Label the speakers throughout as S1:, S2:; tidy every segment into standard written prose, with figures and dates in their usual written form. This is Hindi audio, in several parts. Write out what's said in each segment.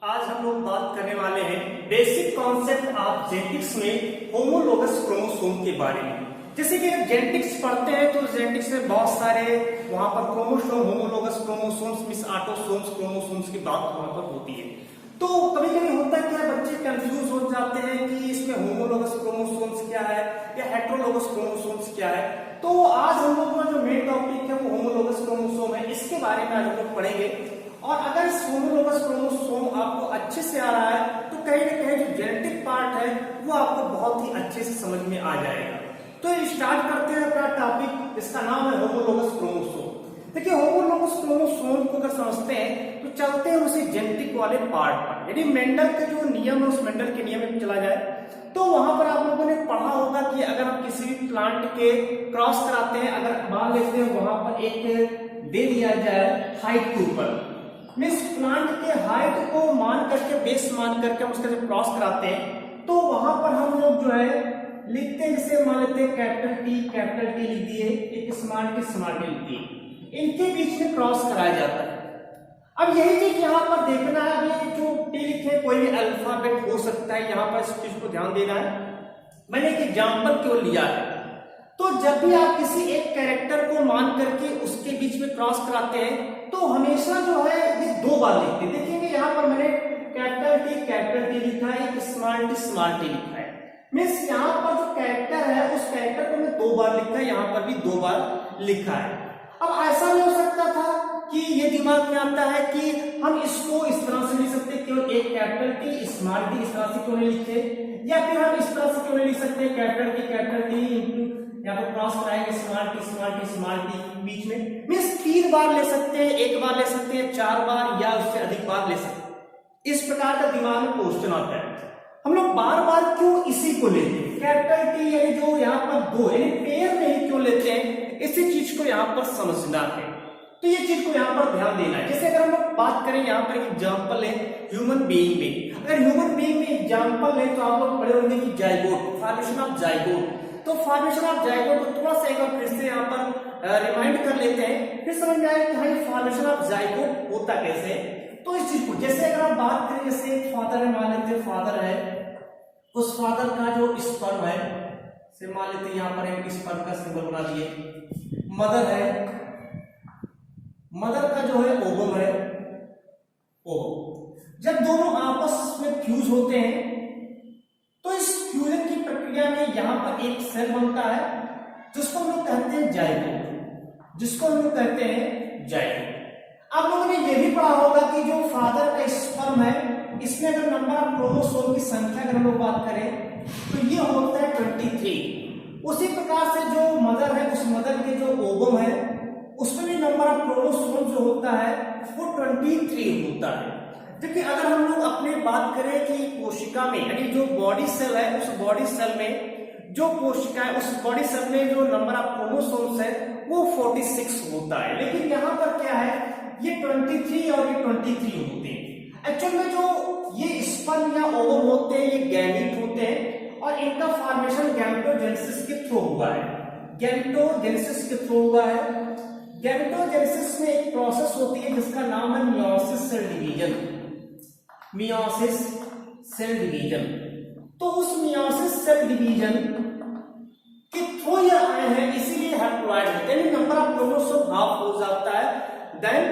S1: आज हम लोग बात करने वाले हैं बेसिक कॉन्सेप्ट ऑफ जेनेटिक्स में होमोलोगस क्रोमोसोम के बारे में। जैसे कि जब जेनेटिक्स पढ़ते हैं तो जेनेटिक्स में बहुत सारे वहां पर chromosome, homologous chromosomes, miss autosomes, chromosomes की बात वहां पर होती है। तो कभी कभी होता है क्या, बच्चे कंफ्यूज हो जाते हैं कि इसमें होमोलोगस क्रोमोसोम्स क्या है या हेटेरोलोगस क्रोमोसोम्स क्या है। तो आज हम लोग का जो मेन टॉपिक है वो होमोलोगस क्रोमोसोम है, इसके बारे में आज हम लोग पढ़ेंगे। और अगर इस होमोलोगस क्रोमोसोम आपको अच्छे से आ रहा है तो कहीं ना कहीं जो जेनेटिक पार्ट है वो आपको बहुत ही अच्छे से समझ में आ जाएगा। तो स्टार्ट करते हैं अपना टॉपिक, इसका नाम है होमोलोगस क्रोमोसोम। देखिए, होमोलोगस क्रोमोसोम को अगर समझते हैं तो चलते हैं उसे जेनेटिक वाले पार्ट पर। यदि मेंडल के जो नियम है उस मेंडल के नियम में चला जाए तो वहां पर आप लोगों ने पढ़ा होगा कि अगर हम किसी भी प्लांट के क्रॉस कराते हैं, अगर मान लेते हैं वहां पर एक दे दिया जाए हाइट के ऊपर, मीन्स प्लांट के हाइट को मान करके, बेस मान करके हम उसका जब क्रॉस कराते हैं तो वहां पर हम लोग जो है लिखते हैं, जैसे मान लेते हैं कैपिटल टी लिख दिए, एक स्मॉल टी लिख दिए, इनके बीच में क्रॉस कराया जाता है। अब यही चीज यहाँ पर देखना है, अभी जो टी लिखे कोई भी अल्फाबेट हो सकता है, यहाँ पर इस चीज को ध्यान देना है। मैंने एक एग्जाम्पल केवल लिया है। तो जब भी आप किसी एक कैरेक्टर को मान करके उसके बीच में क्रॉस कराते हैं तो हमेशा जो है ये दो बार लिखते हैं। देखेंगे यहाँ पर मैंने कैपिटल टी लिखा है, एक स्मॉल टी लिखा है। मीन्स यहाँ पर जो कैरेक्टर है उस कैरेक्टर को मैं दो बार लिखा है, यहाँ पर भी दो बार लिखा है। अब ऐसा नहीं हो सकता था कि ये दिमाग में आता है कि हम इसको इस तरह से लिख सकते, केवल एक कैपिटल टी स्मॉल टी, इस तरह से क्यों नहीं लिखते, या फिर हम इस तरह से क्यों नहीं लिख सकते कैपिटल टी इंटू यहाँ पर क्रॉस कराएंगे स्मॉल टी बीच में। मीन्स 3 बार ले सकते हैं, 1 बार ले सकते हैं, 4 बार या उससे अधिक बार ले सकते हैं। इस प्रकार का दिमाग में क्वेश्चन आता है। हम लोग बार बार क्यों इसी को लेते हैं, कैपिटल टी यानी जो यहाँ पर दो यानी पेयर में ही क्यों लेते हैं, इसी चीज को यहाँ पर समझना है। तो ये चीज को यहाँ पर ध्यान देना है। जैसे अगर हम लोग बात करें, यहाँ पर एग्जाम्पल है ह्यूमन बीइंग में। अगर ह्यूमन बीइंग में एग्जाम्पल है तो आप लोग पढ़े होंगे कि जाइगोट, फॉर्मेशन ऑफ जाइगोट। तो फॉर्मेशन ऑफ जाइगोट को थोड़ा सा एक बार फिर से यहाँ पर रिमाइंड कर लेते हैं, फिर समझ में आएगा कि हाँ फॉर्मेशन ऑफ जाइगोट होता कैसे है। तो इस चीज को जैसे अगर हम बात करें, जैसे फादर है, मान लेते हैं फादर है, उस फादर का जो स्पर्म है, से मान लेते हैं यहाँ पर एक स्पर्म का सिंबल बना दिए। मदर है, मदर का जो है ओवम है, ओवम। जब दोनों आपस में फ्यूज होते हैं तो इस फ्यूजन की प्रक्रिया में यहाँ पर एक सेल बनता है जिसको हम लोग कहते हैं जाइगोट, आप लोगों ने यह भी पढ़ा होगा कि जो फादर का स्पर्म है इसमें अगर नंबर ऑफ क्रोमोसोम की संख्या अगर हम लोग बात करें तो ये होता है 23। उसी प्रकार से जो मदर है, उस मदर के जो ओवम है उसमें भी नंबर ऑफ क्रोमोसोम जो होता है वो 23 होता है। देखिए, अगर हम लोग अपने बात करें कि कोशिका में यानी जो बॉडी सेल है, उस बॉडी सेल में जो कोशिका है, उस बॉडी सेल में जो नंबर ऑफ क्रोमोसोम्स है वो 46 होता है। लेकिन यहाँ पर क्या है, ये 23 और ये 23 होते हैं। एक्चुअल में जो ये स्पर्म या ओवम होते हैं ये गैमीट होते हैं और इनका फॉर्मेशन गैमेटोजेनेसिस के थ्रू हुआ है। गैमेटोजेनेसिस में एक प्रोसेस होती है जिसका नाम है मियोसिस सेल डिवीजन। तो उस मियोसिस सेल डिवीजन के थ्रू ये आए हैं, इसीलिए हैप्लॉइड होते हैं, नंबर ऑफ क्रोमोसोम हाफ हो जाता है देन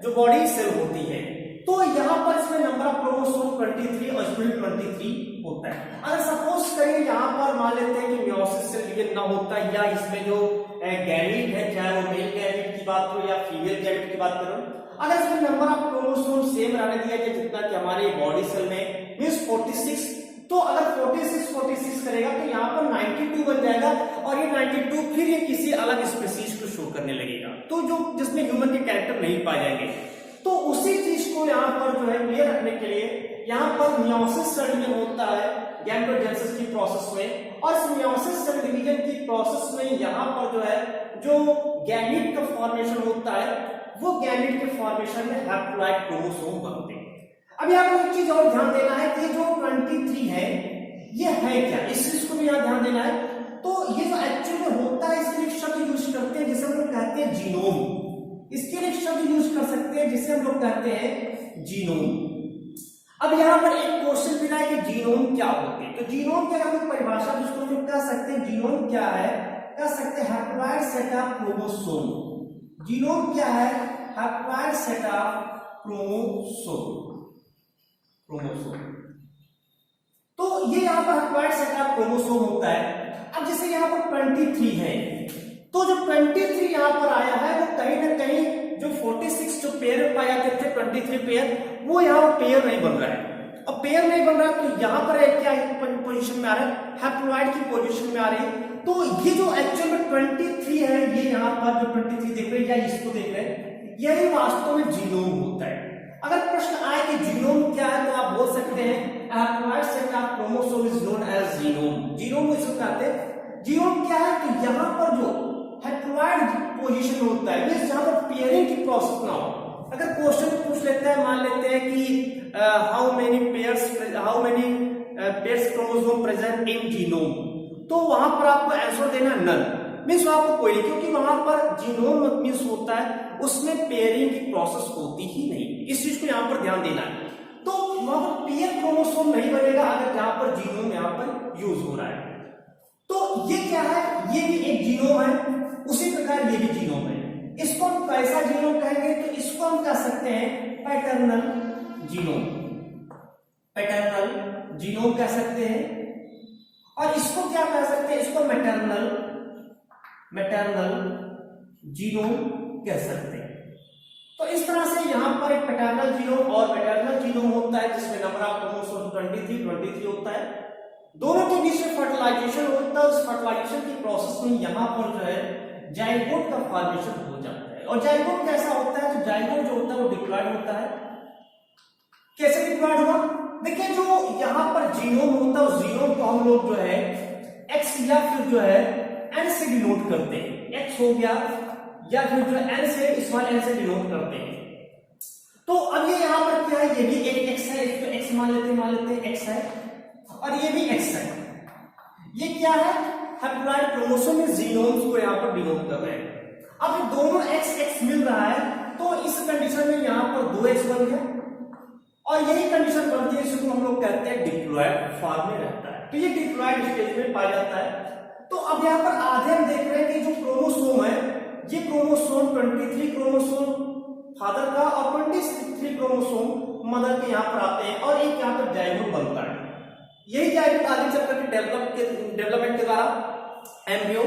S1: जो बॉडी सेल होती है। तो यहाँ पर इसमें नंबर ऑफ क्रोमोसोम 23 और इसमें 23 होता है। अगर सपोज करें यहाँ पर मान लेते हैं कि मियोसिस सेल डिवीजन ना होता है, या इसमें जो गैमीट है, चाहे वो मेल गैमीट की बात करो या फीमेल गैमीट की बात करो, अगर इसमें नंबर ऑफ क्रोमोसोम सेम रहने दिया जाए जितना कि हमारे बॉडी सेल में मींस 46, तो अगर 46 करेगा तो यहाँ पर 92 बन जाएगा और ये 92 फिर ये किसी अलग स्पीशीज को शो करने लगेगा, तो जो जिसमें ह्यूमन के कैरेक्टर नहीं पाए जाएंगे। तो उसी चीज को यहाँ पर जो है क्लियर रखने के लिए यहाँ पर मियोसिस सेल डिवीजन होता है गैमेटोजेनेसिस की प्रोसेस में, और इस मियोसिस सेल डिवीजन की प्रोसेस में यहाँ पर जो है जो गैमीट का फॉर्मेशन होता है वो गैमीट के फॉर्मेशन में हैप्लॉइड क्रोमोसोम बनते हैं। अभी आपको एक चीज और ध्यान देना है कि जो 23 है ये है क्या, इस चीज को भी यहाँ ध्यान देना है। तो ये जो एक्चुअल में होता है इसके लिए शब्द यूज करते हैं जिसे हम लोग कहते हैं जीनोम। इसके लिए शब्द यूज कर सकते हैं जिसे हम लोग कहते हैं जीनोम। अब यहाँ पर एक क्वेश्चन मिला है कि जीनोम क्या होते हैं। तो जीनोम की अगर परिभाषा जिसको हम कह सकते हैं, जीनोम क्या है, कह सकते हैं haploid set of chromosome. Genome क्या है, हैप्लॉइड सेट ऑफ क्रोमोसोम। तो ये यहाँ पर हैप्लॉइड सेट ऑफ क्रोमोसोम होता है। अब जैसे यहाँ पर 23 है, तो जो 23 यहाँ पर आया है वो कहीं ना कहीं जो 46 जो पेयर पाए जाते थे 23 पेयर, वो यहाँ पेयर नहीं बन रहा है। अब पेयर नहीं बन रहा है तो यहाँ पर क्या पोजीशन में आ रहा है, हैप्लॉइड की पोजीशन में आ रही है। तो ये जो एक्चुअल में 23 है, ये यहाँ पर जो 23 देख रहे हैं या इसको देख रहे हैं, यही वास्तव में जीनोम होता है। अगर प्रश्न आए कि जीनोम क्या है तो आप बोल सकते हैं haploid set of chromosome is known as genome. Genome इसको कहते हैं। जीनोम क्या है, तो यहाँ पर जो हैप्लॉइड पोजीशन होता है, मींस जहां पर पेयरिंग की प्रोसेस ना हो। अगर क्वेश्चन पूछ लेते हैं, मान लेते हैं कि how many pairs chromosome present in genome, तो वहां पर आपको आंसर देना नल, मींस वहां पर कोई नहीं, क्योंकि वहां पर जीनोम मींस होता है उसमें पेयरिंग की प्रोसेस होती ही नहीं। इस चीज को यहाँ पर ध्यान देना है। तो वहां पर पेयर क्रोमोसोम नहीं बनेगा अगर जहां पर जीनोम यहाँ पर यूज हो रहा है। तो ये क्या है, ये भी एक जीनोम है, उसी प्रकार ये भी जीनोम है। इसको हम कैसा जीनोम कहेंगे, तो इसको हम कह सकते हैं पैटर्नल जीनोम। पैटर्नल जीनोम कह सकते हैं। और इसको क्या कह सकते हैं, इसको मैटरनल जीनोम कह सकते हैं। तो इस तरह से यहाँ पर एक पैटर्नल जीनोम और मैटरनल जीनोम होता है, जिसमें नंबर ऑफ क्रोमोसोम 23 होता है। दोनों के बीच में फर्टिलाइजेशन होता है। उस फर्टिलाइजेशन की प्रोसेस में यहाँ पर जो है जाइगोट का फॉर्मेशन हो जाता है। और जाइगोट कैसा होता है, तो जाइगोट जो होता है वो डिप्लॉयड होता है। कैसे डिप्लॉयड हुआ, देखिए जो यहाँ पर जीनोम होता है, उस जीनोम को हम लोग जो है एक्स या फिर जो है एन से डिनोट करते हैं। एक्स हो गया या फिर जो एन से, स्मॉल एन से डिनोट करते हैं। तो अब ये यहाँ पर क्या है, ये भी एक एक्स है, इसको एक्स मान लेते हैं एक्स है, और ये भी एक्स है। ये क्या है, हैप्लॉइड क्रोमोसोम में जीनोम्स को यहाँ पर डिनोट कर रहे हैं। अब दोनों एक्स एक्स मिल रहा है, तो इस कंडीशन में यहाँ पर 2x बन गया, और यही कंडीशन बनती है जिसको हम लोग कहते हैं डिप्लॉयड फॉर्म में रहता है। तो ये डिप्लॉयड स्टेज में पाया जाता है। तो अब यहाँ पर आधे हम देख रहे हैं कि जो क्रोमोसोम है, ये क्रोमोसोम 23 क्रोमोसोम फादर का और 23 क्रोमोसोम मदर के यहाँ पर आते हैं, और एक यहाँ पर जाइगोट बनता है। यही जाइगोट आगे चलकर के डेवलपमेंट के द्वारा एम्ब्रियो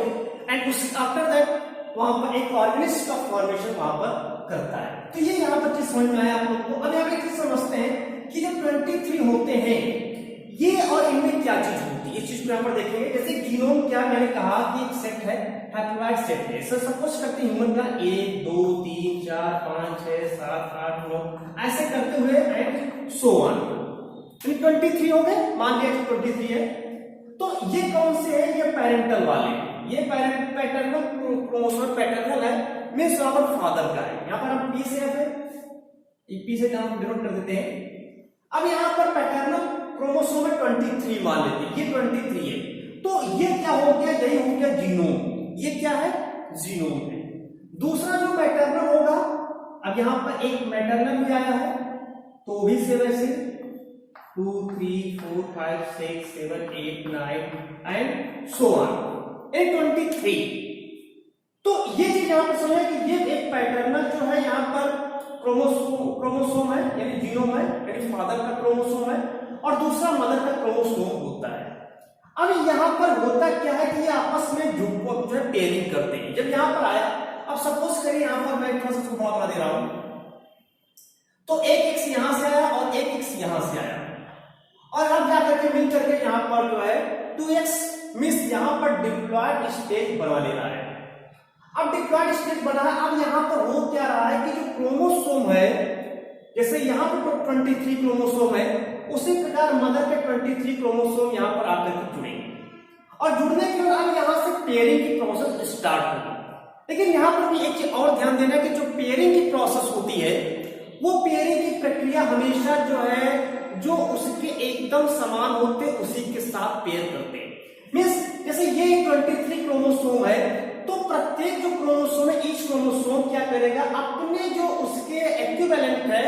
S1: एंड आफ्टर दैट वहां पर एक ऑर्गेनिज्म का फॉर्मेशन वहां पर करता है। तो ये यहाँ पर चीज समझ में आया आप लोग को। अब यहाँ पे समझते हैं कि जो 23 होते हैं ये और इनमें क्या चीज होती है, इस चीज को यहाँ पर देखेंगे। जैसे जीनोम क्या मैंने कहा कि एक सेट है, हैप्लॉइड सेट है। सपोज करते हैं ह्यूमन का 1 2 3 4 5 6 7 8 9 ऐसे करते हुए एंड सो ऑन 23 हो गए, मान लिया 23 है। तो ये कौन से है, ये पेरेंटल वाले, ये पैटर्नल क्रोमोसोम पैटर्नल है, मींस यहाँ पर फादर का है। यहाँ पर हम पी से पी से डिनोट कर देते हैं। अब यहाँ पर पैटर्नल क्रोमोसोम में 23 मान लेते हैं, ये 23 है। तो ये क्या हो गया, यही हो गया जीनोम। ये क्या है, जीनोम है। दूसरा जो पैटर्नल होगा, अब यहाँ पर एक मैटरनल भी आया है, तो भी से वैसे 2 3 4 5 6 7 8 9 एंड सो ऑन 23। तो ये चीज यहाँ पर समझे कि ये एक पैटर्नल जो है यहाँ पर क्रोमोसोम है, यानी जीनोम है, यानी फादर का क्रोमोसोम है, और दूसरा मदर का क्रोमोसोम होता है। अब यहाँ पर होता क्या है कि ये आपस में जो है पेयरिंग करते हैं। जब यहाँ पर आया, अब सपोज करिए यहाँ पर मैं थोड़ा सा बड़ा बना दे रहा हूं, तो एक एक्स यहां से आया और एक एक्स यहां से आया, और अब जाकर के मिल करके यहाँ पर जो है 2x मिस यहाँ पर डिप्लॉयड स्टेज बना ले रहा है। अब डिप्लॉयड स्टेज बना है, अब यहाँ पर हो क्या रहा है कि जो क्रोमोसोम है, जैसे यहाँ पर 23 क्रोमोसोम है, उसी प्रकार मदर के 23 क्रोमोसोम यहाँ पर आकर के जुड़ेंगे, और जुड़ने के बाद अब यहाँ से पेयरिंग की प्रोसेस स्टार्ट होगी। लेकिन यहाँ पर भी एक चीज और ध्यान देना कि जो पेयरिंग की प्रोसेस होती है, वो पेयरिंग की प्रक्रिया हमेशा जो है जो उसके एकदम समान होते उसी के साथ पेयर करते हैं। मींस जैसे ये 23 क्रोमोसोम है, तो प्रत्येक जो क्रोमोसोम है, ईच क्रोमोसोम क्या करेगा, अपने जो उसके इक्विवेलेंट है,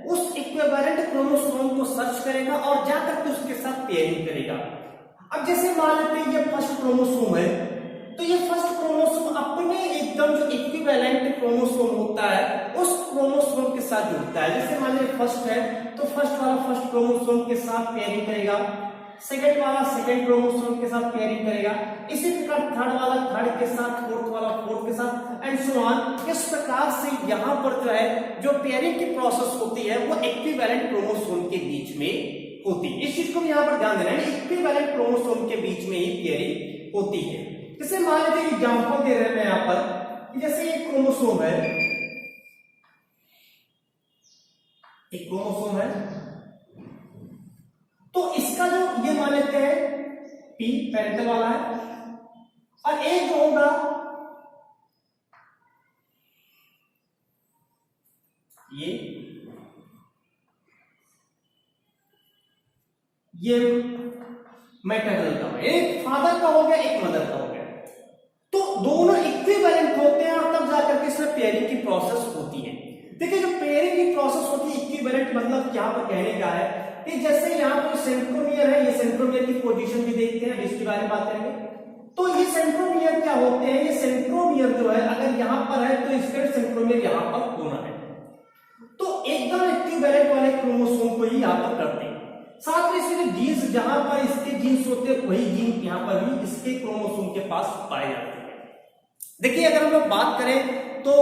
S1: उस इक्विवेलेंट क्रोमोसोम को सर्च करेगा और जाकर के उसके साथ पेयरिंग करेगा। अब जैसे मान लेते हैं ये फर्स्ट क्रोमोसोम है, तो ये फर्स्ट क्रोमोसोम अपने एकदम जो इक्विवेलेंट क्रोमोसोम होता है उस क्रोमोसोम के साथ जुड़ता है। जैसे मान लीजिए फर्स्ट है तो फर्स्ट वाला फर्स्ट क्रोमोसोम के साथ पेयरिंग करेगा, सेकंड वाला सेकंड क्रोमोसोम के साथ पेयरिंग करेगा, इसी प्रकार थर्ड वाला थर्ड के साथ, फोर्थ वाला फोर्थ के साथ एंड सो ऑन। इस प्रकार से यहाँ पर जो है जो पेयरिंग की प्रोसेस होती है वो इक्विवेलेंट क्रोमोसोम के बीच में होती है। इस चीज को यहाँ पर ध्यान देना है, इक्विवेलेंट क्रोमोसोम के बीच में ही पेयरिंग होती है। जैसे मान लीजिए एग्जांपल दे रहे हैं यहाँ पर, जैसे एक क्रोमोसोम है, एक क्रोमोसोम है तो इसका जो ये मान लेते हैं पी पेरेंटल वाला है और एक जो होगा ये मैटरनल का, एक फादर का हो गया एक मदर का हो गया, तो दोनों इक्विवेलेंट होते हैं और तब जाकर के इसमें पेयरिंग की प्रोसेस होती है। देखिए जो पेयरिंग की प्रोसेस होती है इक्विवेलेंट मतलब यहाँ पर कहने का है कि जैसे यहाँ पर सेंट्रोमियर है, ये सेंट्रोमियर की पोजीशन भी देखते हैं, इसके बारे में बात करेंगे। तो ये सेंट्रोमियर क्या होते हैं, ये सेंट्रोमियर जो है अगर यहाँ पर है तो इसका सेंट्रोमियर यहाँ पर होना है, तो एकदम इक्विवेलेंट वाले क्रोमोसोम को ही यहाँ पर करते हैं। साथ में इसमें जीन्स जहां पर इसके जीन्स होते हैं वही जीन यहाँ पर भी इसके क्रोमोसोम के पास पाए जाते हैं। देखिए अगर हम लोग बात करें तो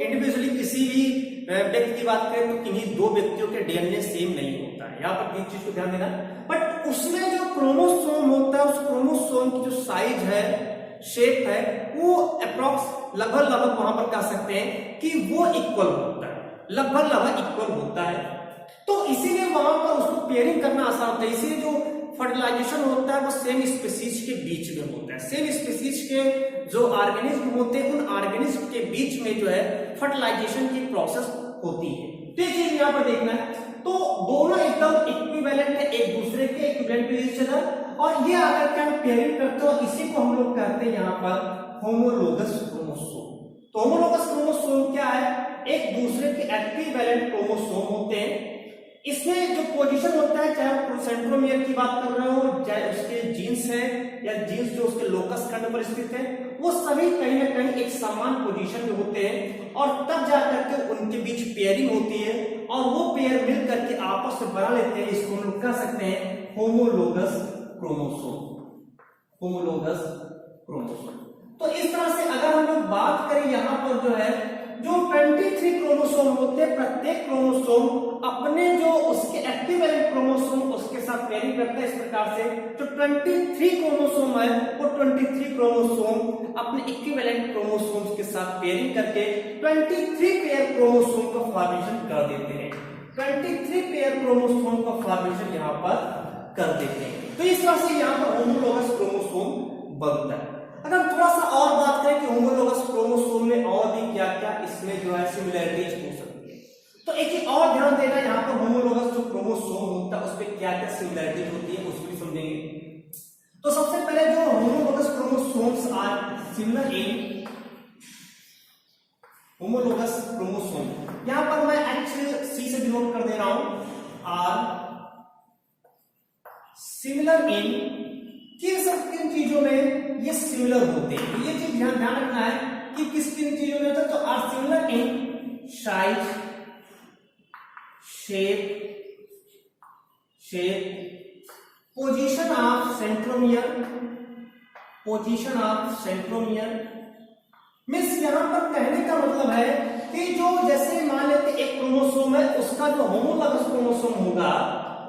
S1: इंडिविजुअली किसी भी व्यक्ति की बात करें तो किन्हीं दो व्यक्तियों के डीएनए सेम नहीं होता है, यहाँ पर एक चीज को ध्यान देना। बट उसमें जो क्रोमोसोम होता है उस क्रोमोसोम की जो साइज है, शेप है, वो अप्रॉक्स लगभग वहां पर कह सकते हैं कि वो इक्वल होता है, लगभग इक्वल होता है। तो इसीलिए वहां पर उसको पेयरिंग करना आसान होता है। इसीलिए जो फर्टिलाइजेशन होता है वो सेम स्पीसीज के बीच में होता है। सेम स्पीसीज के जो ऑर्गेनिज्म होते हैं उन ऑर्गेनिज्म के बीच में जो है फर्टिलाइजेशन की प्रोसेस होती है। तो ये चीज यहाँ पर देखना है, तो दोनों एकदम इक्विवेलेंट है एक दूसरे के, इक्विवेलेंट विद ईच अदर, और ये आकर के हम पेयरिंग करते हैं, इसी को हम लोग कहते हैं यहाँ पर होमोलोगस क्रोमोसोम। तो होमोलोगस क्रोमोसोम क्या है, एक दूसरे के इक्विवेलेंट क्रोमोसोम होते हैं। इसमें जो पोजीशन होता है, चाहे आप सेंट्रोमियर की बात कर रहे हो, चाहे उसके जीन्स है या जीन्स जो उसके लोकस खंड पर स्थित है, वो सभी कहीं ना कहीं एक समान पोजीशन में होते हैं और तब जाकर के उनके बीच पेयरिंग होती है और वो पेयर मिल करके आपस में बना लेते हैं। इसको हम लोग कह सकते हैं होमोलोगस क्रोमोसोम, होमोलोगस क्रोमोसोम। तो इस तरह से अगर हम लोग बात करें यहाँ पर जो है जो 23 क्रोमोसोम होते हैं, प्रत्येक क्रोमोसोम अपने जो उसके एक्टिवेलेंट क्रोमोसोम उसके साथ पेयरिंग करता है। इस प्रकार से जो 23 क्रोमोसोम है वो 23 क्रोमोसोम अपने इक्विवेलेंट क्रोमोसोम्स के साथ पेयरिंग करके 23 पेयर क्रोमोसोम का फॉर्मेशन कर देते हैं। 23 पेयर क्रोमोसोम का फॉर्मेशन यहाँ पर कर देते हैं। तो इस तरह से यहाँ पर होमोलोगस क्रोमोसोम बनता है। अगर थोड़ा सा और बात करें कि होमोलोगस क्रोमोसोम में और भी क्या क्या इसमें जो है सिमिलरिटीज हो सकती है, तो एक चीज और ध्यान देना, यहाँ पर होमोलोगस जो क्रोमोसोम होता है उसमें क्या क्या सिमिलरिटीज होती है उसको भी समझेंगे। तो सबसे पहले जो homologous chromosomes are similar in, homologous chromosome यहाँ पर मैं HC से डिनोट कर दे रहा हूं, आर सिमिलर इन, किन चीजों में ये सिमिलर होते हैं। ये चीज ध्यान रखना है कि किन चीजों में होता है। तो are similar in size, shape, position of centromere, means यहां पर कहने का मतलब है कि जो जैसे मान लेते एक क्रोमोसोम है उसका जो होमोलोगस क्रोमोसोम होगा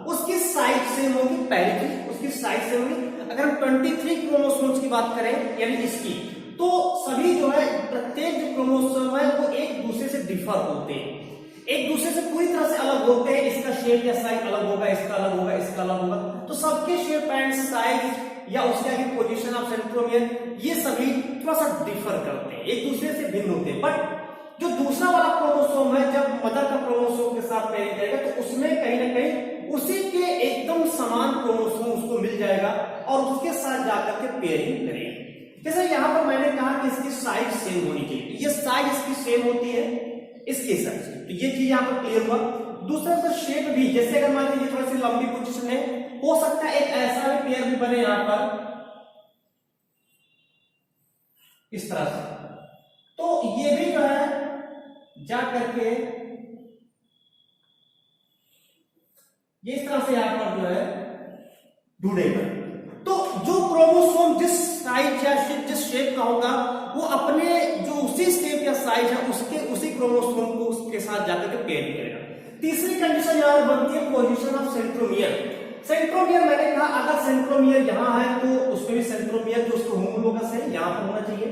S1: उसकी साइज सेम होगी, पहली चीज उसकी साइज सेम होगी। अगर हम 23 क्रोमोसोम्स की बात करें यानी इसकी, तो सभी जो है प्रत्येक जो क्रोमोसोम है वो एक दूसरे से डिफर होते हैं, एक दूसरे से पूरी तरह से अलग होते हैं। इसका शेप या साइज अलग होगा, इसका अलग होगा, इसका अलग होगा। तो सबके शेप एंड साइज या उसके आगे पोजीशन ऑफ सेंट्रोमियर ये सभी थोड़ा सा डिफर करते हैं, एक दूसरे से भिन्न होते हैं। बट जो दूसरा वाला क्रोमोसोम है जब मदर का क्रोमोसोम के साथ पेयर जाएगा तो उसमें कहीं ना कहीं उसी के एकदम समान क्रोमोसोम उसको मिल जाएगा और उसके साथ जाकर के पेयरिंग करेगा। जैसे यहाँ पर मैंने कहा कि इसकी साइज सेम होनी चाहिए, ये साइज इसकी सेम होती है इसके साइज, तो ये चीज यहाँ पर क्लियर हुआ। दूसरा तो शेप भी, जैसे अगर मान लीजिए थोड़ी सी लंबी पोजीशन है, हो सकता है एक ऐसा भी पेयर भी बने यहां पर इस तरह से, तो ये भी जो है जा करके ये इस तरह से यहां पर जो है जुड़ेगा। तो जो क्रोमोसोम जिस साइज या जिस शेप का होगा वो अपने जो उसी शेप या साइज है उसके उसी क्रोमोसोम को उसके साथ जाकर के पेयर करेगा। तीसरी कंडीशन यहां बनती है पोजीशन ऑफ सेंट्रोमियर। सेंट्रोमियर मैंने कहा अगर सेंट्रोमियर यहां है तो उसमें भी सेंट्रोमियर जो उसको होमोलोगस है यहां पर होना चाहिए।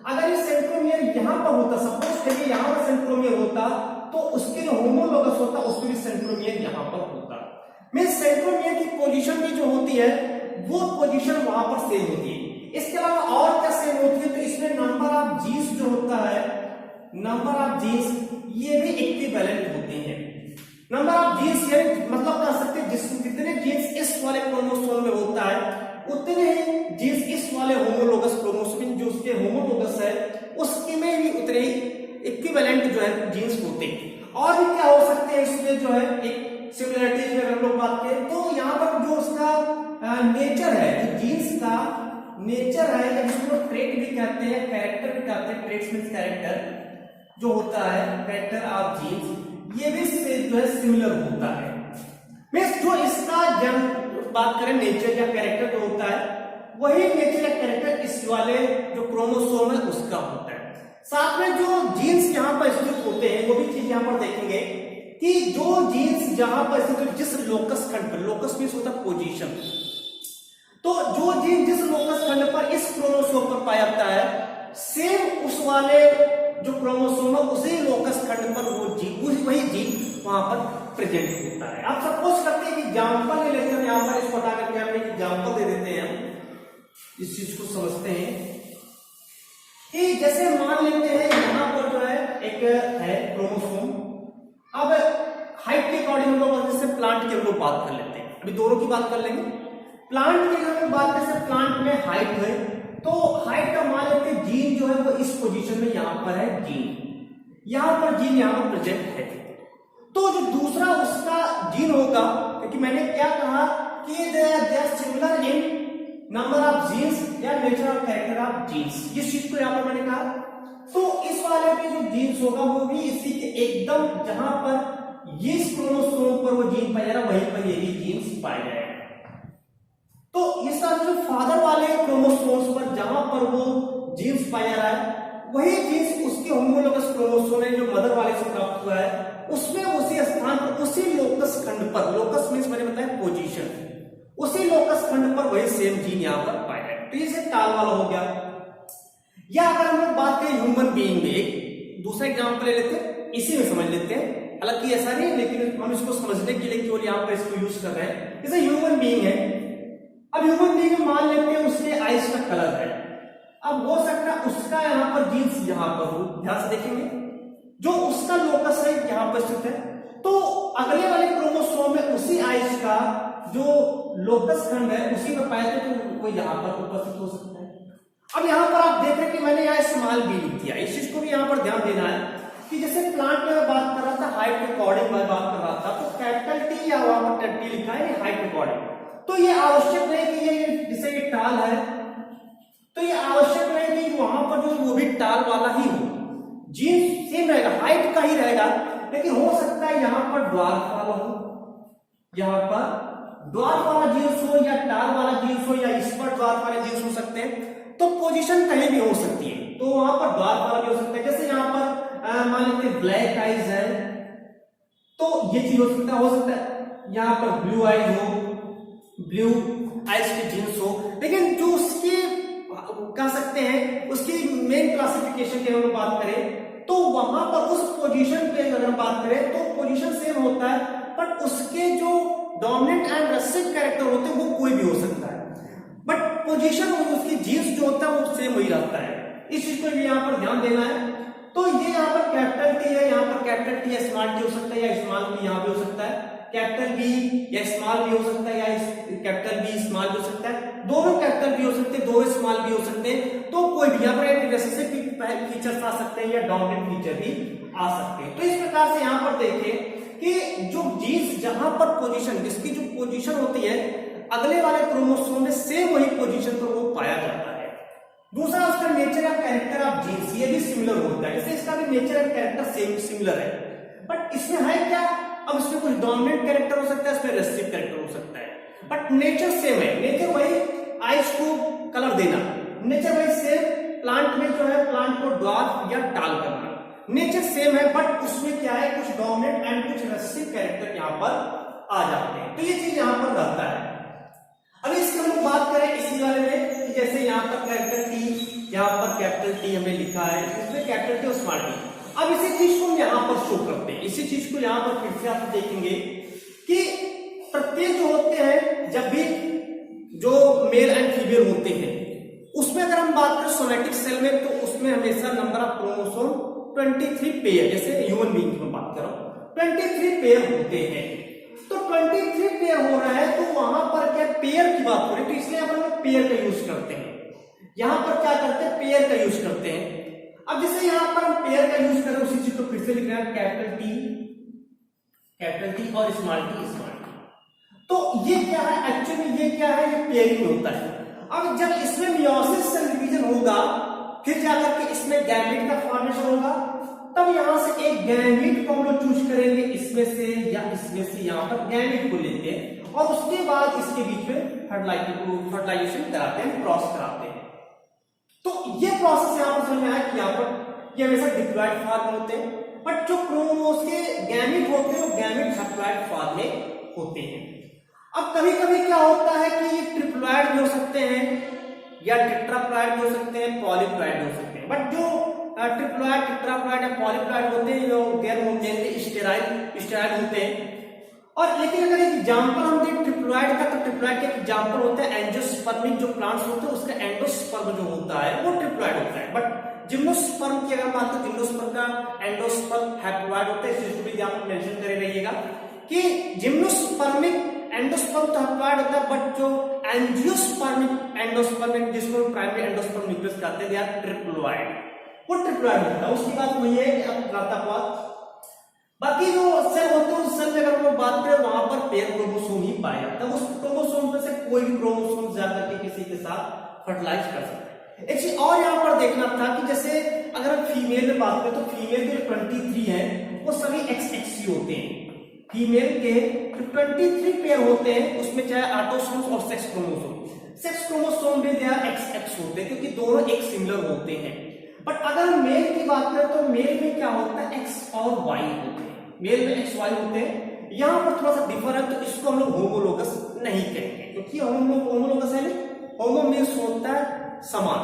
S1: अगर ये सेंट्रोमियर यहां पर होता, सपोज करिए यहां पर सेंट्रोमियर होता तो उसके जो होमोलोगस होता उसमें भी सेंट्रोमियर यहां पर होता। मींस सेंट्रोमियर की पोजीशन भी जो होती है वो पोजीशन वहां पर सेम होती है। इसके अलावा और क्या सेम होती है, तो इसमें नंबर ऑफ जीन्स जो होता है, नंबर ऑफ जीन्स ये भी इक्विवेलेंट होते हैं। नंबर ऑफ जीन्स ये मतलब कह सकते हैं जितने जीन्स इस वाले क्रोमोसोम में होता है उतने ही जीन्स इस वाले होमोलोगस क्रोमोसोम जो उसके होमोलोगस है उसके में भी उतने ही इक्विवेलेंट जो है जीन्स होते हैं। और भी क्या हो सकते हैं इसमें जो है एक सिमिलरिटीज में अगर हम लोग बात करें तो यहाँ पर जो उसका नेचर है, जो जीन्स का नेचर है या जिसको ट्रेट भी कहते हैं, कैरेक्टर भी कहते हैं, ट्रेट्स मींस कैरेक्टर जो होता है, कैरेक्टर ऑफ जीन्स ये भी जो है सिमिलर होता है। मींस जो इसका बात करें नेचर या कैरेक्टर जो होता है वही नेचर या कैरेक्टर इस वाले जो क्रोमोसोम है उसका होता है। साथ में जो जीन्स यहाँ पर स्थित होते हैं वो भी चीज यहाँ पर देखेंगे कि जो जीन्स जहां पर स्थित जिस लोकस खंड पर, लोकस मींस होता है पोजीशन, तो जो जीन जिस लोकस खंड पर इस क्रोमोसोम पर पाया जाता है सेम उस वाले जो क्रोमोसोम है उसी लोकस खंड पर वो जीन वही जीन वहां पर प्रेजेंट होता है। आप सपोज करते हैं कि एग्जांपल ले लेते हैं, यहां पर इसको हटा करके हम एक एग्जांपल दे देते हैं, इस चीज को समझते हैं कि जैसे मान लेते हैं यहां पर जो है एक है क्रोमोसोम। अब हाइट के अकॉर्डिंग हम लोग जैसे प्लांट की हम लोग बात कर लेते हैं, अभी दोनों की बात कर लेंगे। प्लांट की अगर हम बात करें प्लांट में हाइट है तो हाइट का मान लेते हैं जीन जो है वो इस पोजीशन में यहां पर है, जीन यहां पर जीन यहां पर प्रेजेंट है। तो जो दूसरा उसका जीन होगा, क्योंकि मैंने क्या कहा कि they are similar in number of genes या nature of character of genes, इस चीज को यहां पर मैंने कहा। तो इस वाले पे जो जीन्स होगा वो भी इसी के एकदम जहां पर ये क्रोमोसोम पर वो जीन पाया जाएगा वहीं पर ये भी जीन्स पाया जाएगा। तो इस तरह जो फादर वाले क्रोमोसोम्स पर जहां पर वो जीन्स पाया जा रहा है वही जीन्स उसके होमोलोगस क्रोमोसोम जो मदर वाले से प्राप्त हुआ है उसमें उसी स्थान पर उसी लोकस खंड पर, लोकस मींस मैंने बताया पोजीशन, उसी लोकस खंड पर वही सेम जीन यहां पर पाया जाएगा। तो ये टाल वाला हो गया। या अगर हम लोग बात करें ह्यूमन बीइंग में, एक दूसरा एग्जांपल ले लेते हैं, इसी में समझ लेते हैं, हालांकि ऐसा नहीं लेकिन हम इसको समझने के लिए केवल यहां पर इसको यूज कर रहे हैं। जैसे ह्यूमन बीइंग है, अब ह्यूमन बीइंग में मान लेते हैं उसके आईज का कलर है, अब हो सकता है उसका यहां पर जीन्स यहां पर हो, ध्यान से देखेंगे जो उसका लोकस है यहां पर स्थित है तो अगले वाले क्रोमोसोम में उसी आईज का जो लोकस खंड है उसी में पाया तो वो यहां पर उपस्थित हो सकता है। अब यहां पर आप देख रहे हैं कि मैंने यहां स्मॉल बी लिख दिया, इस चीज को भी यहां पर ध्यान देना है कि जैसे प्लांट में मैं बात कर रहा था हाइट के अकॉर्डिंग मैं बात कर रहा था तो कैपिटल टी या वहां पर टी लिखा है हाइट के अकॉर्डिंग, तो ये आवश्यक नहीं कि ये जैसे ये टाल है तो ये आवश्यक नहीं कि वहां पर जो वो भी टाल वाला ही हो, जीन्स सेम रहेगा, हाइट का ही रहेगा, लेकिन हो सकता है यहां पर ड्वार्फ वाला हो, यहां पर ड्वार्फ वाला जीन्स हो या टाल वाला जीन्स हो या इस पर ड्वार्फ वाले जीन्स हो सकते हैं। तो पोजीशन कहीं भी हो सकती है, तो वहां पर ड्वार्फ वाला भी हो सकता है। जैसे यहां पर मान लेते हैं ब्लैक आईज है तो ये चीज हो सकता है यहां पर ब्लू आईज हो, ब्लू आईज के जीन्स हो, लेकिन जो उसकी कह सकते हैं उसकी मेन क्लासिफिकेशन की अगर बात करें तो वहां पर उस पोजीशन पे अगर बात करें तो पोजीशन सेम होता है बट उसके जो डोमिनेंट एंड रेसेसिव कैरेक्टर होते हैं वो कोई भी हो सकता है, बट पोजीशन और उसकी जीन्स जो होता है वो सेम वही रहता है। इस चीज को भी यहाँ पर ध्यान देना है। तो ये यहाँ पर कैपिटल टी है, यहाँ पर कैपिटल टी या स्मॉल टी हो सकता है या स्मॉल बी यहाँ भी हो सकता है, कैपिटल बी या स्मॉल बी हो सकता है या कैपिटल बी स्मॉल भी हो सकता है, दोनों कैपिटल भी हो सकते हैं, दोनों स्मॉल भी हो सकते हैं। तो कोई भी यहाँ पर रेसेसिव फीचर्स आ सकते हैं या डोमिनेंट फीचर भी आ सकते हैं। तो इस प्रकार से यहाँ पर देखें कि जो जीन्स जहां पर पोजीशन, जिसकी जो पोजीशन होती है अगले वाले क्रोमोसोम में सेम वही पोजीशन पर वो पाया जाता है। दूसरा उसका नेचर या कैरेक्टर ऑफ जीन्स, ये भी सिमिलर होता है, जैसे इसका भी nature and character same similar है, बट इसमें है क्या, अब इसमें कुछ डोमिनेंट कैरेक्टर हो सकता है, इसमें रेसिस्टिव कैरेक्टर हो सकता है, बट नेचर सेम है। नेचर वही आइस को कलर देना, नेचर वही सेम, प्लांट में जो है प्लांट को ड्वार्फ या टाल करना, नेचर सेम है, बट उसमें क्या है, कुछ डोमिनेंट एंड कुछ रेसिस्टिव कैरेक्टर यहाँ पर आ जाते हैं। तो ये चीज यहाँ पर रहता है। अब इसकी हम बात करें इसी वाले में कि जैसे यहाँ पर कैपिटल टी, यहाँ पर कैपिटल टी हमें लिखा है, इसमें कैपिटल टी और स्मॉल टी। अब इसी चीज को हम यहाँ पर शो करते हैं, इसी चीज को यहाँ पर फिर से आप देखेंगे कि प्रत्येक जो होते हैं, जब भी जो मेल एंड फीमेल होते हैं उसमें अगर हम बात करें सोमैटिक सेल में, तो उसमें हमेशा नंबर ऑफ क्रोमोसोम 23 पेयर, जैसे ह्यूमन बीइंग की मैं बात कर रहा हूं 23 पेयर होते हैं। तो 23 पेयर हो रहा है, तो वहां पर क्या पेयर की बात हो रही है, तो इसलिए अपन लोग पेयर का यूज करते हैं। यहां पर क्या करते हैं, पेयर का यूज करते हैं। अब जैसे यहां पर हम पेयर का यूज कर रहे हैं, उसी चीज को फिर से लिख रहे हैं, कैपिटल टी और स्मॉल टी। तो ये क्या है, एक्चुअली ये क्या है, ये पेयरिंग होता है। अब जब इसमें मियोसिस सेल डिवीजन होगा, फिर जाकर के इसमें गैमेट का फॉर्मेशन होगा, तब यहां से एक गैमेट को हम लोग चूज करेंगे, इसमें से या इसमें से, यहां पर गैमेट को लेते हैं और उसके बाद इसके बीच में फर्टिलाइजेशन कराते हैं, क्रॉस कराते हैं। तो ये प्रोसेस यहां पर समझ में आया कि यहां पर ये हमेशा डिप्लॉयड फॉर्म होते हैं, बट जो क्रोमोसोम के गैमेट होते हैं वो गैमेट हैप्लॉयड फॉर्म में होते हैं। अब कभी कभी क्या होता है कि ये ट्रिप्लॉयड भी हो सकते हैं या टेट्राप्लॉयड भी हो सकते हैं, पॉलीप्लॉयड भी हो सकते हैं, बट जो ट्रिप्लॉयड, टेट्राप्लॉयड या पॉलीप्लॉयड होते हैं, जो गैर होमोजेनिक स्टेरॉइड होते हैं। और लेकिन अगर एक एग्जांपल हम दें ट्रिप्लॉयड का, तो ट्रिप्लॉयड के एग्जांपल होते हैं एंजियोस्पर्मिक जो प्लांट्स होते हैं, उसका एंडोस्पर्म जो होता है वो ट्रिप्लॉयड होता है। बट जिम्नोस्पर्म की अगर बात करें, जिम्नोस्पर्म का एंडोस्पर्म हैप्लॉयड होता है। इस चीज को भी आप मेंशन करे रहिएगा कि जिम्नोस्पर्मिक एंडोस्पर्म तो हैप्लॉयड होता है, बट जो एंजियोस्पर्मिक एंडोस्पर्मिक, जिसको प्राइमरी एंडोस्पर्म न्यूक्लियस कहते हैं, यार ट्रिप्लॉयड, वो ट्रिप्लॉयड होता है। उसकी बात वही है कि अब प्राप्तापवाद। बाकी जो सेल होते हैं, उस सेल में अगर हम लोग बात करें, वहां पर पेयर क्रोमोसोम ही पाया जाता है। उस क्रोमोसोम में से कोई भी क्रोमोसोम जाकर के किसी के साथ फर्टिलाइज कर सकता है। एक चीज और यहाँ पर देखना था कि जैसे अगर हम फीमेल में बात करें, तो फीमेल के 23 है वो सभी XXY होते हैं। फीमेल के जो 23 पेयर होते हैं, उसमें चाहे ऑटोसोम्स और सेक्स क्रोमोसोम भी XX होते हैं, क्योंकि दोनों एक सिमिलर होते हैं। बट अगर मेल की बात करें, तो मेल में क्या होता है, X और Y होते हैं, मेल में XY होते हैं। यहां पर थोड़ा सा डिफर है, तो इसको हम लोग होमोलोगस नहीं कहेंगे, क्योंकि होमोलोगस है नहीं, होमो मीन्स होता है समान,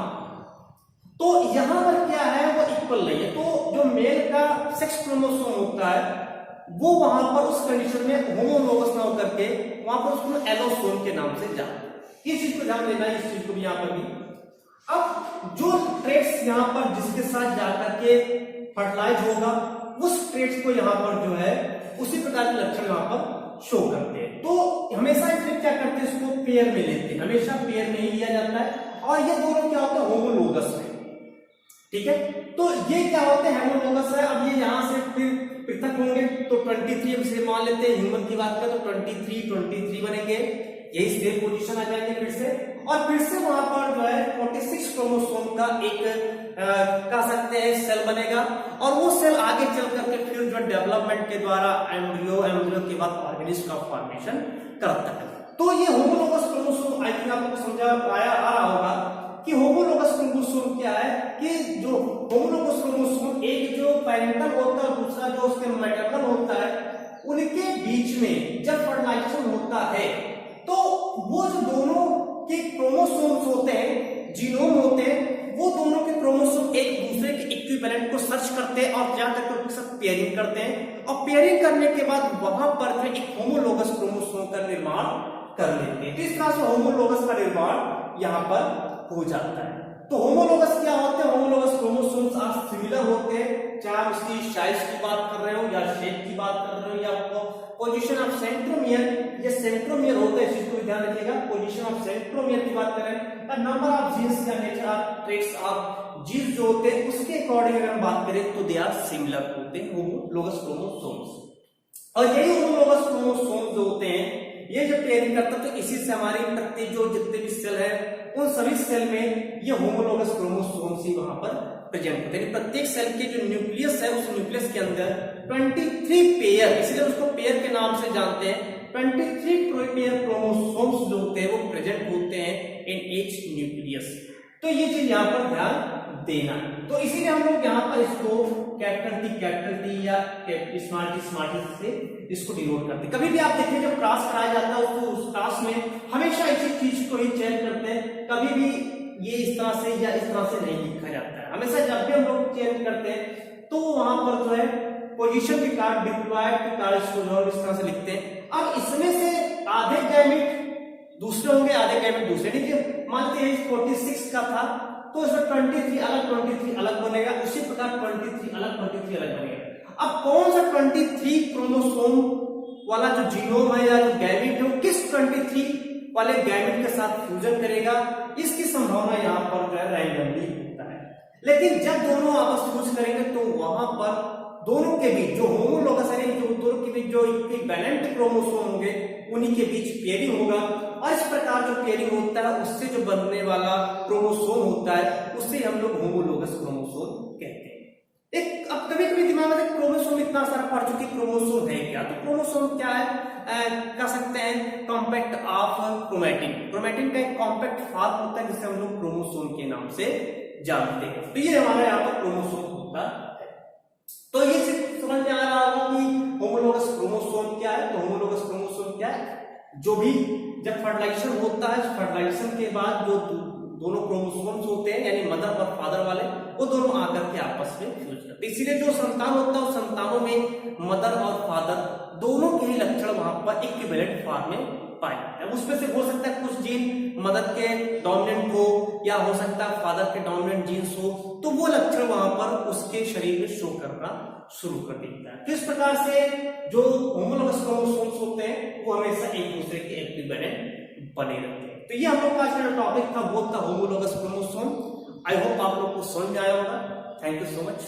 S1: तो यहां पर क्या है, वो इक्वल नहीं है। तो जो मेल का सेक्स क्रोमोसोम होता है, वो वहां पर उस कंडीशन में होमोलोगस ना होकर के वहां पर उसको एलोसोम के नाम से जाना। इस चीज को ध्यान देना है, इस चीज को भी यहां पर भी। अब जो ट्रेट्स यहां पर जिसके साथ जाकर के फर्टिलाइज होगा, उस ट्रेट्स को यहां पर जो है उसी प्रकार के लक्षण यहां पर शो करते हैं। तो हमेशा इसमें क्या करते हैं, इसको पेयर में लेते हैं, हमेशा पेयर में ही लिया जाता है। और ये दोनों क्या होता है, होमोलोगस में, ठीक है। तो ये क्या होते हैं, होमोलोगस है। अब ये यहां से फिर पृथक होंगे, तो 23 से मान लेते हैं, ह्यूमन की बात करें तो 23 बनेंगे, यही सेम पोजीशन आ जाएंगे फिर से। और फिर से वहां पर जो है 46 क्रोमोसोम का एक कह सकते हैं सेल बनेगा, और वो सेल आगे चल करके फिर जो डेवलपमेंट के द्वारा एम्ब्रियो के बाद ऑर्गेनिज्म का फॉर्मेशन करता है। तो ये होमोलोगस क्रोमोसोम, आई थिंक आपको समझा आ रहा होगा कि होमोलोगस क्रोमोसोम क्या है, कि जो होमोलोगस क्रोमोसोम एक जो पैरेंटल होता है, दूसरा जो उसके मैटरनल होता है, उनके बीच में जब फर्टिलाइजेशन होता है, तो वो जो दोनों के क्रोमोसोम्स होते हैं, जीनोम होते हैं, वो दोनों के क्रोमोसोम एक दूसरे के इक्विवेलेंट को सर्च करते हैं और जाकर के उनके साथ पेयरिंग करते हैं, और पेयरिंग करने के बाद वहां पर जो एक होमोलोगस क्रोमोसोम का निर्माण कर लेते हैं। तो इस तरह से होमोलोगस का निर्माण यहां पर हो जाता है। तो होमोलोगस क्या होते हैं, होमोलोगस क्रोमोसोम्स आर सिमिलर होते हैं, चाहे आप इसकी साइज की बात कर रहे हो या शेप की बात कर रहे हो या पोजीशन ऑफ सेंट्रोमियर, ये सेंट्रोमियर होता है, इसको ध्यान रखिएगा। पोजीशन ऑफ सेंट्रोमियर की बात करें, तो नंबर ऑफ जीन्स या nature of traits of genes जो होते हैं, उसके अकॉर्डिंग अगर हम बात करें तो दे आर सिमिलर होते हैं होमोलोगस क्रोमोसोम्स। और यही होमोलोगस क्रोमोसोम जो होते हैं ये जब पेयरिंग करता है तो इसी से हमारी प्रत्येक जो जितने भी सेल है उन सभी सेल में ये होमोलोगस क्रोमोसोम्स ही वहां पर प्रेजेंट होते हैं। प्रत्येक सेल के जो न्यूक्लियस है उस न्यूक्लियस के अंदर 23 पेयर, इसलिए उसको पेयर के नाम से जानते हैं, 23 पेयर क्रोमोसोम्स जो होते हैं वो प्रेजेंट होते हैं इन ईच न्यूक्लियस। तो ये चीज यहाँ पर ध्यान देना। तो इसीलिए हम लोग यहाँ पर इसको कैपिटल टी या स्मॉल टी से इसको डिनोट करते हैं। कभी भी आप देखिए जब क्लास कराया जाता है तो उस क्लास में हमेशा इसी चीज को ही चेंज करते हैं, कभी भी ये इस तरह से या इस तरह से नहीं लिखा जाता है। हमेशा जब भी हम लोग चेंज करते हैं तो वहां पर जो है पोजीशन के कार्ड डिप्लॉयड के कार्ड इसको इस तरह से लिखते हैं। अब इसमें से आधे गैमेट दूसरे होंगे, आधे गैमेट दूसरे। देखिए मान लीजिए 46 का था तो इसमें 23 अलग बनेगा, उसी प्रकार 23 अलग बनेगा। अब कौन सा 23 क्रोमोसोम वाला जो जीनोम है या जो गैमेट है वो किस 23 वाले गैमेट के साथ फ्यूजन करेगा, इसकी संभावना यहाँ पर जो है रैंडमली होता है। लेकिन जब दोनों आपस फ्यूज करेंगे तो वहां पर दोनों के बीच जो होमोलोगस है, जो दोनों के बीच जो इक्विवेलेंट क्रोमोसोम होंगे उन्हीं के बीच पेयरिंग होगा, और इस प्रकार जो पेयरिंग होता है उससे जो बनने वाला क्रोमोसोम होता है उसे हम लोग होमोलोगस क्रोमोसोम कहते हैं। एक अब कभी कभी दिमाग में क्रोमोसोम इतना सारा पढ़ चुके, क्रोमोसोम है क्या? तो क्रोमोसोम क्या है कह सकते हैं कॉम्पैक्ट ऑफ क्रोमैटिन। क्रोमैटिन का एक कॉम्पैक्ट फॉर्म होता है जिसे हम लोग क्रोमोसोम के नाम से जानते हैं। तो ये हमारा यहाँ पर क्रोमोसोम होता है। तो ये समझ में आ रहा होगा कि होमोलोगस क्रोमोसोम क्या है। तो होमोलोगस क्रोमोसोम क्या है? जो भी जब फर्टिलाइजेशन होता है, फर्टिलाइजेशन के बाद जो दोनों क्रोमोसोम्स होते हैं यानी मदर और फादर वाले, वो दोनों आकर के आपस में फ्यूज करते हैं। इसीलिए जो संतान होता है उस संतानों में मदर और फादर दोनों के ही लक्षण वहां पर इक्विवेलेंट फॉर्म में पाए जाते हैं। उसमें से हो सकता है कुछ जीन मदर के डोमिनेंट हो या हो सकता है फादर के डोमिनेंट जीन्स हो, तो वो लक्षण वहां पर उसके शरीर में शो करना शुरू कर देता है। तो इस प्रकार से जो होमोलोगस क्रोमोसोम्स होते हैं वो हमेशा एक दूसरे के इक्विवेलेंट बने रहते हैं। तो ये हम लोग का आज का टॉपिक था वो था होमोलोगस क्रोमोसोम। आई होप आप लोग को समझ में आया होगा। Thank you so much.